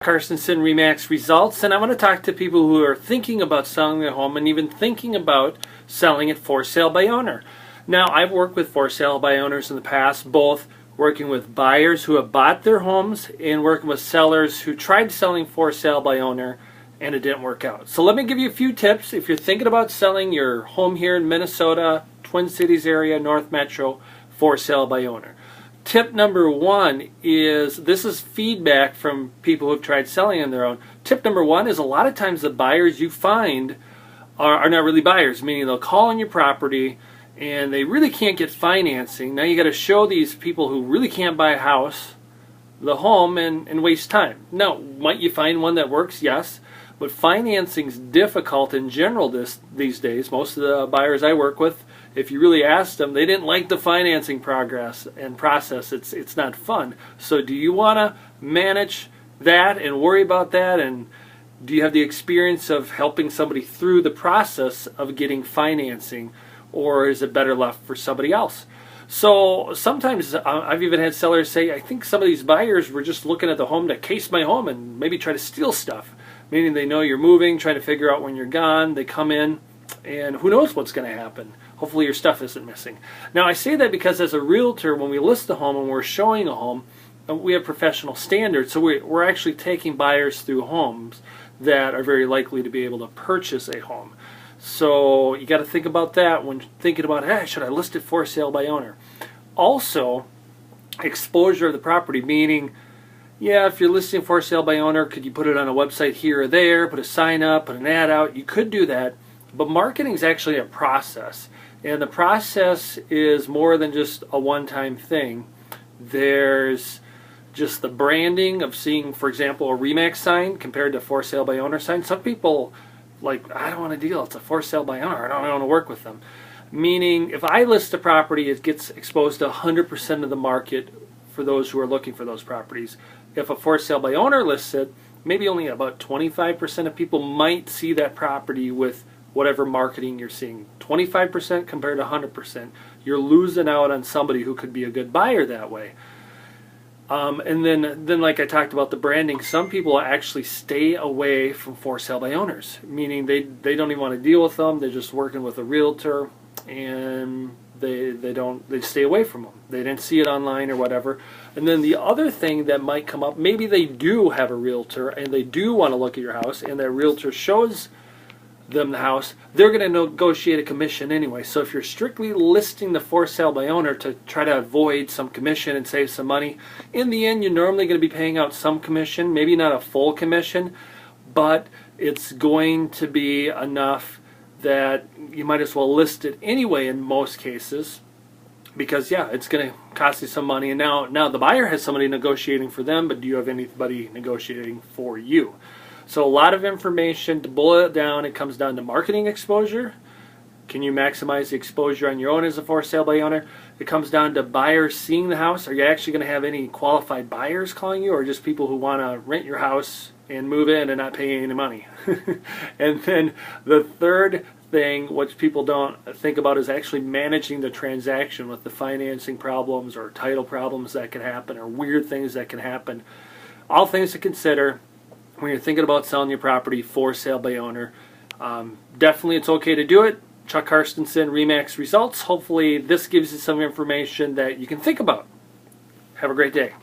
Carstensen Remax Results, and I want to talk to people who are thinking about selling their home and even thinking about selling it for sale by owner. Now, I've worked with for sale by owners in the past, both working with buyers who have bought their homes and working with sellers who tried selling for sale by owner and it didn't work out. So let me give you a few tips if you're thinking about selling your home here in Minnesota, Twin Cities area, North Metro, for sale by owner. Tip number one is, this is feedback from people who have tried selling on their own. Tip number one is, a lot of times the buyers you find are not really buyers, meaning they'll call on your property and they really can't get financing. Now you got to show these people who really can't buy a house the home and waste time. Now, might you find one that works? Yes. But financing's difficult in general these days. Most of the buyers I work with, if you really asked them, they didn't like the financing progress and process. It's not fun. So do you want to manage that and worry about that? And do you have the experience of helping somebody through the process of getting financing? Or is it better left for somebody else? So sometimes I've even had sellers say, I think some of these buyers were just looking at the home to case my home and maybe try to steal stuff. Meaning they know you're moving, trying to figure out when you're gone. They come in and who knows what's going to happen. Hopefully your stuff isn't missing. Now I say that because as a realtor, when we list a home and we're showing a home, we have professional standards. So we're actually taking buyers through homes that are very likely to be able to purchase a home. So you got to think about that when thinking about, hey, should I list it for sale by owner? Also, exposure of the property, meaning, yeah, if you're listing for sale by owner, could you put it on a website here or there, put a sign up, put an ad out? You could do that, but marketing is actually a process. And the process is more than just a one-time thing. There's just the branding of seeing, for example, a Remax sign compared to for sale by owner sign. Some people, like, I don't want a deal, it's a for sale by owner, I don't want to work with them. Meaning, if I list a property, it gets exposed to 100% of the market for those who are looking for those properties. If a for sale by owner lists it, maybe only about 25% of people might see that property with whatever marketing you're seeing. 25% compared to 100%. You're losing out on somebody who could be a good buyer that way. And then like I talked about the branding, some people actually stay away from for sale by owners, meaning they don't even want to deal with them. They're just working with a realtor and they stay away from them. They didn't see it online or whatever. And then the other thing that might come up, maybe they do have a realtor and they do want to look at your house and that realtor shows them the house, they're going to negotiate a commission anyway. So if you're strictly listing the for sale by owner to try to avoid some commission and save some money, in the end you're normally going to be paying out some commission, maybe not a full commission, but it's going to be enough that you might as well list it anyway in most cases, because yeah, it's going to cost you some money. And now the buyer has somebody negotiating for them, but do you have anybody negotiating for you? So a lot of information. To boil it down, it comes down to marketing exposure. Can you maximize the exposure on your own as a for sale by owner? It comes down to buyers seeing the house. Are you actually going to have any qualified buyers calling you, or just people who want to rent your house and move in and not pay any money? And then the third thing, which people don't think about, is actually managing the transaction with the financing problems or title problems that can happen or weird things that can happen. All things to consider when you're thinking about selling your property for sale by owner. Definitely it's okay to do it. Chuck Carstensen, Remax Results. Hopefully this gives you some information that you can think about. Have a great day.